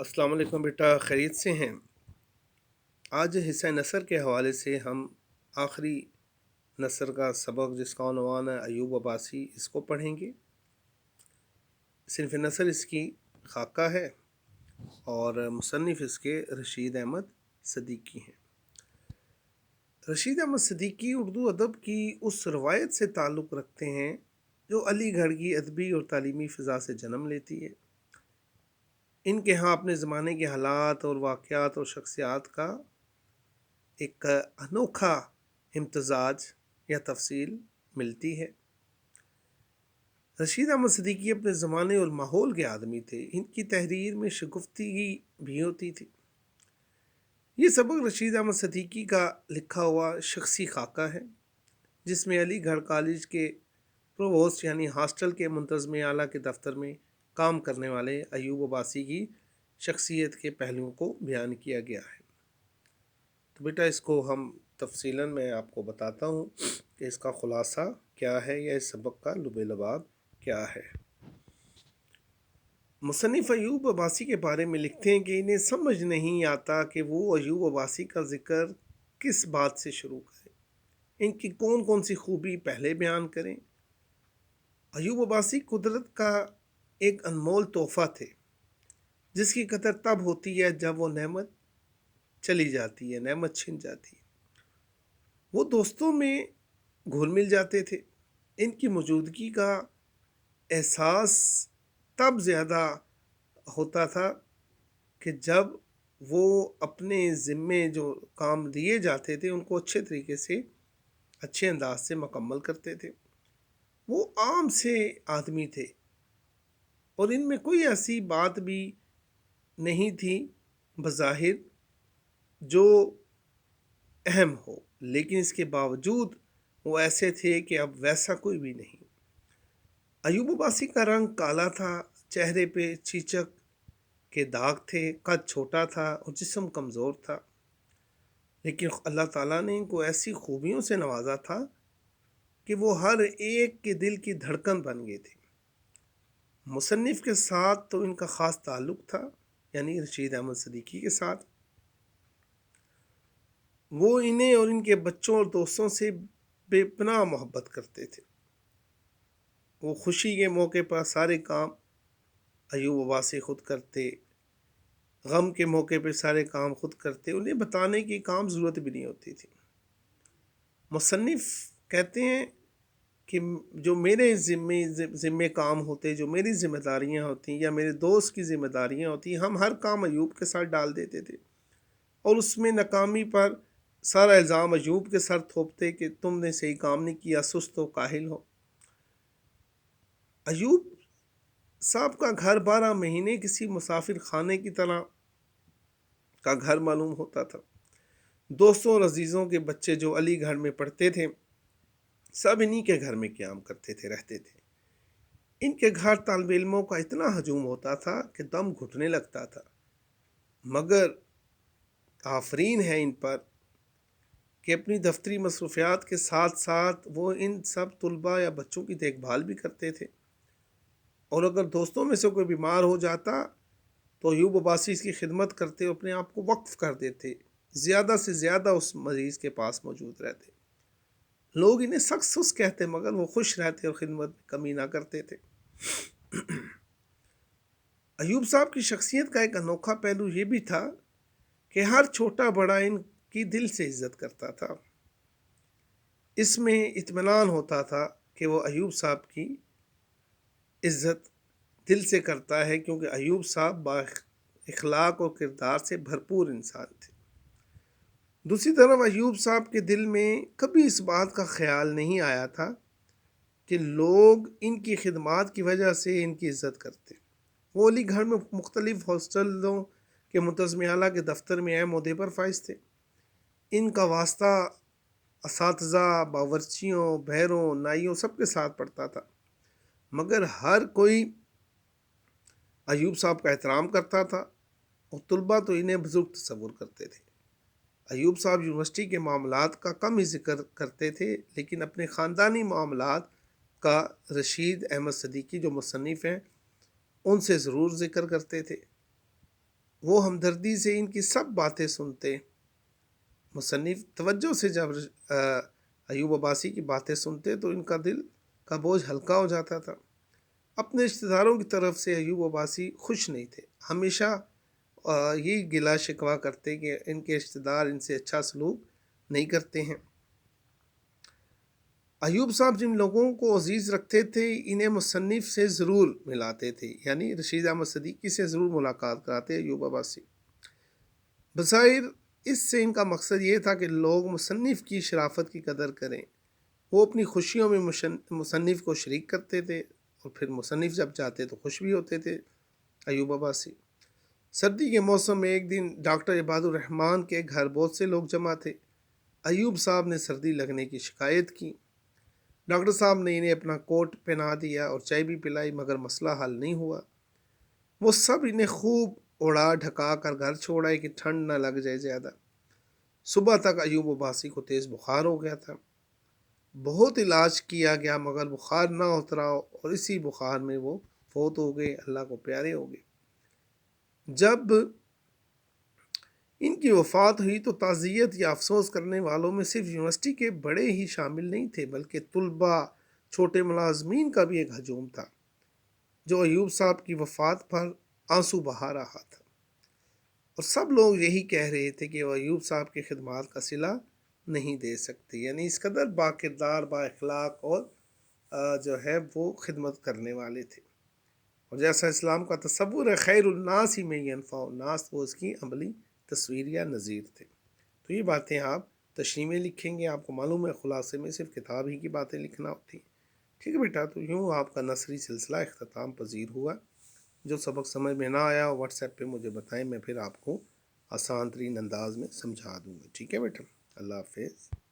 السلام علیکم بیٹا، خیریت سے ہیں؟ آج حصہ نثر کے حوالے سے ہم آخری نثر کا سبق جس کا عنوان ہے ایوب عباسی، اس کو پڑھیں گے۔ صنف نثر اس کی خاکہ ہے اور مصنف اس کے رشید احمد صدیقی ہیں۔ رشید احمد صدیقی اردو ادب کی اس روایت سے تعلق رکھتے ہیں جو علی گڑھ کی ادبی اور تعلیمی فضا سے جنم لیتی ہے۔ ان کے ہاں اپنے زمانے کے حالات اور واقعات اور شخصیات کا ایک انوکھا امتزاج یا تفصیل ملتی ہے۔ رشید احمد صدیقی اپنے زمانے اور ماحول کے آدمی تھے۔ ان کی تحریر میں شگفتگی بھی ہوتی تھی۔ یہ سبق رشید احمد صدیقی کا لکھا ہوا شخصی خاکہ ہے، جس میں علی گڑھ کالج کے پروووسٹ یعنی ہاسٹل کے منتظم اعلیٰ کے دفتر میں کام کرنے والے ایوب عباسی کی شخصیت کے پہلوؤں کو بیان کیا گیا ہے۔ تو بیٹا اس کو ہم تفصیلاً میں آپ کو بتاتا ہوں کہ اس کا خلاصہ کیا ہے یا اس سبق کا لب لباب کیا ہے۔ مصنف ایوب عباسی کے بارے میں لکھتے ہیں کہ انہیں سمجھ نہیں آتا کہ وہ ایوب عباسی کا ذکر کس بات سے شروع کریں، ان کی کون کون سی خوبی پہلے بیان کریں۔ ایوب عباسی قدرت کا ایک انمول تحفہ تھے، جس کی قدر تب ہوتی ہے جب وہ نعمت چلی جاتی ہے، نعمت چھن جاتی ہے۔ وہ دوستوں میں گھل مل جاتے تھے۔ ان کی موجودگی کا احساس تب زیادہ ہوتا تھا کہ جب وہ اپنے ذمے جو کام دیے جاتے تھے ان کو اچھے طریقے سے، اچھے انداز سے مکمل کرتے تھے۔ وہ عام سے آدمی تھے اور ان میں کوئی ایسی بات بھی نہیں تھی بظاہر جو اہم ہو، لیکن اس کے باوجود وہ ایسے تھے کہ اب ویسا کوئی بھی نہیں۔ ایوب عباسی کا رنگ کالا تھا، چہرے پہ چیچک کے داغ تھے، قد چھوٹا تھا اور جسم کمزور تھا، لیکن اللہ تعالیٰ نے ان کو ایسی خوبیوں سے نوازا تھا کہ وہ ہر ایک کے دل کی دھڑکن بن گئے تھے۔ مصنف کے ساتھ تو ان کا خاص تعلق تھا، یعنی رشید احمد صدیقی کے ساتھ۔ وہ انہیں اور ان کے بچوں اور دوستوں سے بے پناہ محبت کرتے تھے۔ وہ خوشی کے موقع پر سارے کام ایوب عباسی خود کرتے، غم کے موقع پہ سارے کام خود کرتے، انہیں بتانے کی کام ضرورت بھی نہیں ہوتی تھی۔ مصنف کہتے ہیں کہ جو میرے ذمے کام ہوتے، جو میری ذمہ داریاں ہوتی یا میرے دوست کی ذمہ داریاں ہوتی، ہم ہر کام ایوب کے ساتھ ڈال دیتے تھے اور اس میں ناکامی پر سارا الزام ایوب کے سر تھوپتے کہ تم نے صحیح کام نہیں کیا، سست ہو، کاہل ہو۔ ایوب صاحب کا گھر 12 مہینے کسی مسافر خانے کی طرح کا گھر معلوم ہوتا تھا۔ دوستوں اور عزیزوں کے بچے جو علی گڑھ میں پڑھتے تھے سب انہی کے گھر میں قیام کرتے تھے، رہتے تھے۔ ان کے گھر طالب علموں کا اتنا ہجوم ہوتا تھا کہ دم گھٹنے لگتا تھا، مگر آفرین ہے ان پر کہ اپنی دفتری مصروفیات کے ساتھ ساتھ وہ ان سب طلباء یا بچوں کی دیکھ بھال بھی کرتے تھے، اور اگر دوستوں میں سے کوئی بیمار ہو جاتا تو ایوب عباسی اس کی خدمت کرتے اور اپنے آپ کو وقف کر دیتے، زیادہ سے زیادہ اس مریض کے پاس موجود رہتے۔ لوگ انہیں سخت سست کہتے مگر وہ خوش رہتے اور خدمت میں کمی نہ کرتے تھے۔ ایوب صاحب کی شخصیت کا ایک انوکھا پہلو یہ بھی تھا کہ ہر چھوٹا بڑا ان کی دل سے عزت کرتا تھا۔ اس میں اطمینان ہوتا تھا کہ وہ ایوب صاحب کی عزت دل سے کرتا ہے، کیونکہ ایوب صاحب با اخلاق اور کردار سے بھرپور انسان تھے۔ دوسری طرف ایوب صاحب کے دل میں کبھی اس بات کا خیال نہیں آیا تھا کہ لوگ ان کی خدمات کی وجہ سے ان کی عزت کرتے۔ وہ علی گڑھ میں مختلف ہاسٹلوں کے منتظم اعلیٰ کے دفتر میں اہم عہدے پر فائز تھے۔ ان کا واسطہ اساتذہ، باورچیوں، بہروں، نائیوں سب کے ساتھ پڑتا تھا، مگر ہر کوئی ایوب صاحب کا احترام کرتا تھا اور طلباء تو انہیں بزرگ تصور کرتے تھے۔ ایوب صاحب یونیورسٹی کے معاملات کا کم ہی ذکر کرتے تھے، لیکن اپنے خاندانی معاملات کا رشید احمد صدیقی جو مصنف ہیں ان سے ضرور ذکر کرتے تھے۔ وہ ہمدردی سے ان کی سب باتیں سنتے۔ مصنف توجہ سے جب ایوب عباسی کی باتیں سنتے تو ان کا دل کا بوجھ ہلکا ہو جاتا تھا۔ اپنے رشتہ داروں کی طرف سے ایوب عباسی خوش نہیں تھے، ہمیشہ یہی گلہ شکوہ کرتے کہ ان کے رشتہ دار ان سے اچھا سلوک نہیں کرتے ہیں۔ ایوب صاحب جن لوگوں کو عزیز رکھتے تھے انہیں مصنف سے ضرور ملاتے تھے، یعنی رشید احمد صدیقی سے ضرور ملاقات کراتے ایوب عباسی۔ بظاہر اس سے ان کا مقصد یہ تھا کہ لوگ مصنف کی شرافت کی قدر کریں۔ وہ اپنی خوشیوں میں مصنف کو شریک کرتے تھے اور پھر مصنف جب چاہتے تو خوش بھی ہوتے تھے ایوب عباسی۔ سردی کے موسم میں ایک دن ڈاکٹر عباد الرحمان کے گھر بہت سے لوگ جمع تھے۔ ایوب صاحب نے سردی لگنے کی شکایت کی۔ ڈاکٹر صاحب نے انہیں اپنا کوٹ پہنا دیا اور چائے بھی پلائی، مگر مسئلہ حل نہیں ہوا۔ وہ سب انہیں خوب اڑا ڈھکا کر گھر چھوڑ آئے کہ ٹھنڈ نہ لگ جائے زیادہ۔ صبح تک ایوب عباسی کو تیز بخار ہو گیا تھا۔ بہت علاج کیا گیا مگر بخار نہ اترا اور اسی بخار میں وہ فوت ہو گئے، اللہ کو پیارے ہو گئے۔ جب ان کی وفات ہوئی تو تعزیت یا افسوس کرنے والوں میں صرف یونیورسٹی کے بڑے ہی شامل نہیں تھے، بلکہ طلباء، چھوٹے ملازمین کا بھی ایک ہجوم تھا جو ایوب صاحب کی وفات پر آنسو بہا رہا تھا، اور سب لوگ یہی کہہ رہے تھے کہ وہ ایوب صاحب کی خدمات کا صلہ نہیں دے سکتے، یعنی اس قدر با کردار، با اخلاق اور جو ہے وہ خدمت کرنے والے تھے۔ اور جیسا اسلام کا تصور ہے خیر الناس ہی میں ینفع الناس، وہ اس کی عملی تصویر یا نظیر تھے۔ تو یہ باتیں آپ تشریح میں لکھیں گے، آپ کو معلوم ہے خلاصے میں صرف کتاب ہی کی باتیں لکھنا ہوتی ہیں، ٹھیک ہے بیٹا؟ تو یوں آپ کا نثری سلسلہ اختتام پذیر ہوا۔ جو سبق سمجھ میں نہ آیا واٹس ایپ پہ مجھے بتائیں، میں پھر آپ کو آسان ترین انداز میں سمجھا دوں گا، ٹھیک ہے بیٹا؟ اللہ حافظ۔